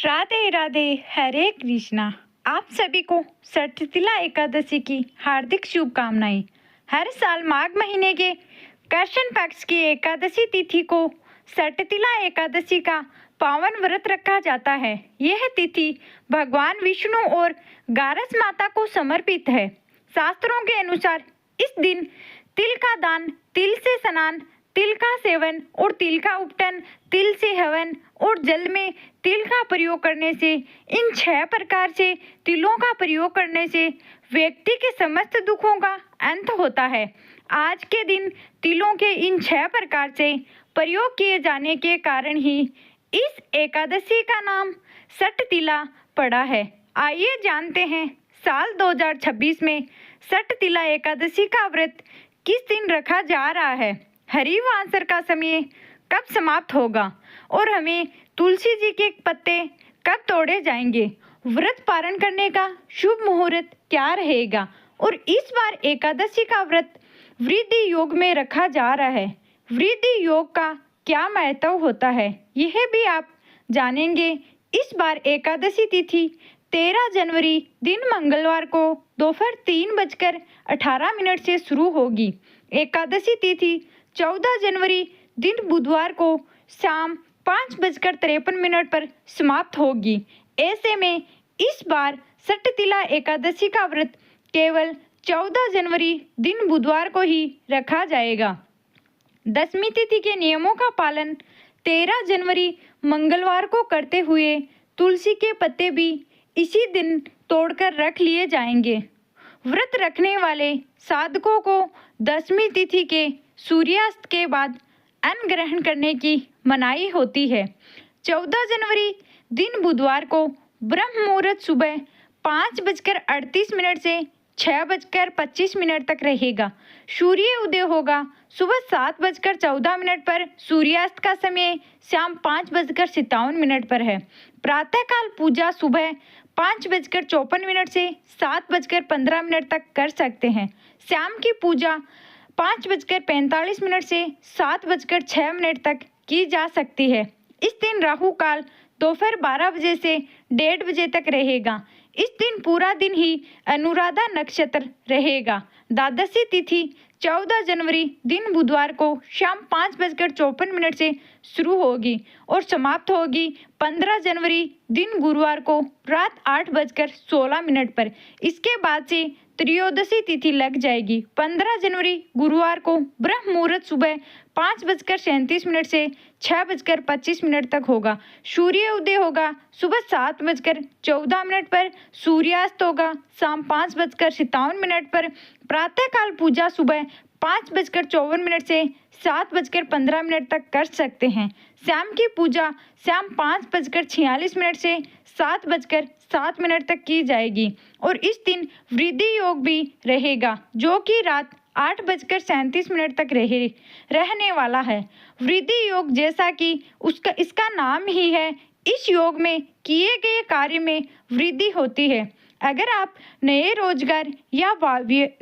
राधे राधे, हरे कृष्णा। आप सभी को सठतिला एकादशी की हार्दिक शुभकामनाएं। हर साल माघ महीने के कृष्ण पक्ष की एकादशी तिथि को सठतिला एकादशी का पावन व्रत रखा जाता है। यह तिथि भगवान विष्णु और गारस माता को समर्पित है। शास्त्रों के अनुसार इस दिन तिल का दान, तिल से स्नान, तिल का सेवन और तिल का उपटन, तिल से हवन और जल में तिल का प्रयोग करने से, इन 6 प्रकार से तिलों का प्रयोग करने से व्यक्ति के समस्त दुखों का अंत होता है। आज के दिन तिलों के इन 6 प्रकार से प्रयोग किए जाने के कारण ही इस एकादशी का नाम सठतिला पड़ा है। आइए जानते हैं साल 2026 में सठतिला एकादशी का व्रत किस दिन रखा जा रहा है, हरिवासर का समय कब समाप्त होगा और हमें तुलसी जी के पत्ते कब तोड़े जाएंगे, व्रत पारण करने का शुभ मुहूर्त क्या रहेगा और इस बार एकादशी का व्रत वृद्धि योग में रखा जा रहा है। वृद्धि योग का क्या महत्व होता है, यह भी आप जानेंगे। इस बार एकादशी तिथि 13 जनवरी दिन मंगलवार को दोपहर 3:18 से शुरू होगी। एकादशी तिथि 14 जनवरी दिन बुधवार को शाम 5:53 पर समाप्त होगी। ऐसे में इस बार सठतिला एकादशी का व्रत केवल 14 जनवरी दिन बुधवार को ही रखा जाएगा। दशमी तिथि के नियमों का पालन 13 जनवरी मंगलवार को करते हुए तुलसी के पत्ते भी इसी दिन तोड़कर रख लिए जाएंगे। व्रत रखने वाले साधकों को दशमी तिथि के सूर्यास्त के बाद अन्न ग्रहण करने की मनाही होती है। 14 जनवरी दिन बुधवार को ब्रह्म मुहूर्त सुबह 5:38 से 6:25 तक रहेगा। सूर्य उदय होगा सुबह 7:14 पर। सूर्यास्त का समय शाम 5:57 पर है। प्रातःकाल पूजा सुबह 5:54 से 7:15 तक कर सकते हैं। शाम की पूजा 5:45 से 7:06 तक की जा सकती है। इस दिन राहु काल दोपहर 12 बजे से 1:30 बजे तक रहेगा। इस दिन पूरा दिन ही अनुराधा नक्षत्र रहेगा। द्वादशी तिथि 14 जनवरी दिन बुधवार को शाम 5:54 से शुरू होगी और समाप्त होगी 15 जनवरी दिन गुरुवार को रात 8:16 पर। इसके बाद से त्रयोदशी तिथि लग जाएगी। 15 जनवरी गुरुवार को ब्रह्म मुहूर्त सुबह 5:37 से 6:25 तक होगा। सूर्य उदय होगा सुबह 7:14 पर। सूर्यास्त होगा शाम 5:57 पर। प्रातःकाल पूजा सुबह 5:54 से 7:15 तक कर सकते हैं। शाम की पूजा शाम 5:46 से 7:07 तक की जाएगी और इस दिन वृद्धि योग भी रहेगा, जो कि रात 8:37 तक रहने वाला है। वृद्धि योग जैसा कि इसका नाम ही है, इस योग में किए गए कार्य में वृद्धि होती है। अगर आप नए रोजगार या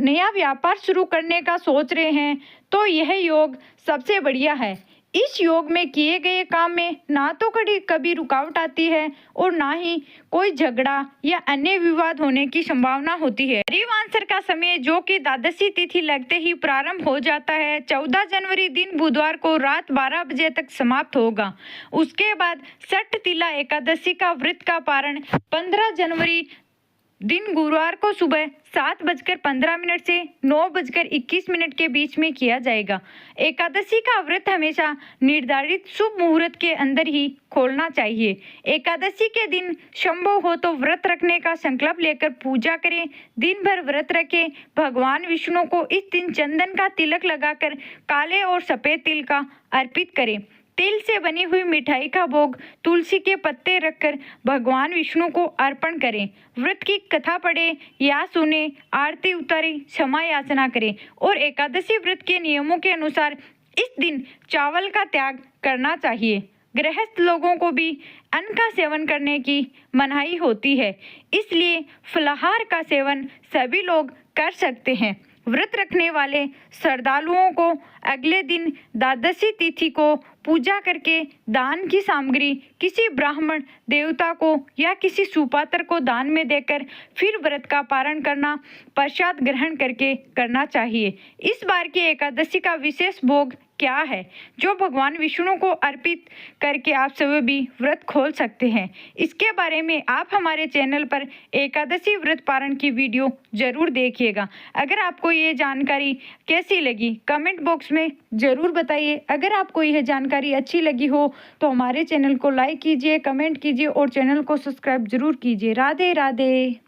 नया व्यापार शुरू करने का सोच रहे हैं तो यह योग सबसे बढ़िया है। इस योग में किए गए काम में ना तो कभी रुकावट आती है और ना ही कोई झगड़ा या अन्य विवाद होने की संभावना होती है। हरिवासर का समय, जो कि द्वादशी तिथि लगते ही प्रारंभ हो जाता है, 14 जनवरी दिन बुधवार को रात 12 बजे तक समाप्त होगा। उसके बाद सठतिला एकादशी का व्रत का पारण 15 जनवरी दिन गुरुवार को सुबह 7:15 से 9:21 के बीच में किया जाएगा। एकादशी का व्रत हमेशा निर्धारित शुभ मुहूर्त के अंदर ही खोलना चाहिए। एकादशी के दिन संभव हो तो व्रत रखने का संकल्प लेकर पूजा करें। दिन भर व्रत रखें। भगवान विष्णु को इस दिन चंदन का तिलक लगाकर काले और सफेद तिल का अर्पित करें। तिल से बनी हुई मिठाई का भोग तुलसी के पत्ते रखकर भगवान विष्णु को अर्पण करें। व्रत की कथा पढ़े या सुने, आरती उतारे, क्षमा याचना करें और एकादशी व्रत के नियमों के अनुसार इस दिन चावल का त्याग करना चाहिए। गृहस्थ लोगों को भी अन्न का सेवन करने की मनाही होती है, इसलिए फलाहार का सेवन सभी लोग कर सकते हैं। व्रत रखने वाले श्रद्धालुओं को अगले दिन द्वादशी तिथि को पूजा करके दान की सामग्री किसी ब्राह्मण देवता को या किसी सुपात्र को दान में देकर फिर व्रत का पारण करना, प्रसाद ग्रहण करके करना चाहिए। इस बार की एकादशी का विशेष भोग क्या है जो भगवान विष्णु को अर्पित करके आप सभी भी व्रत खोल सकते हैं, इसके बारे में आप हमारे चैनल पर एकादशी व्रत पारण की वीडियो जरूर देखिएगा। अगर आपको ये जानकारी कैसी लगी कमेंट बॉक्स में ज़रूर बताइए। अगर आपको यह जानकारी अच्छी लगी हो तो हमारे चैनल को लाइक कीजिए, कमेंट कीजिए और चैनल को सब्सक्राइब जरूर कीजिए। राधे राधे।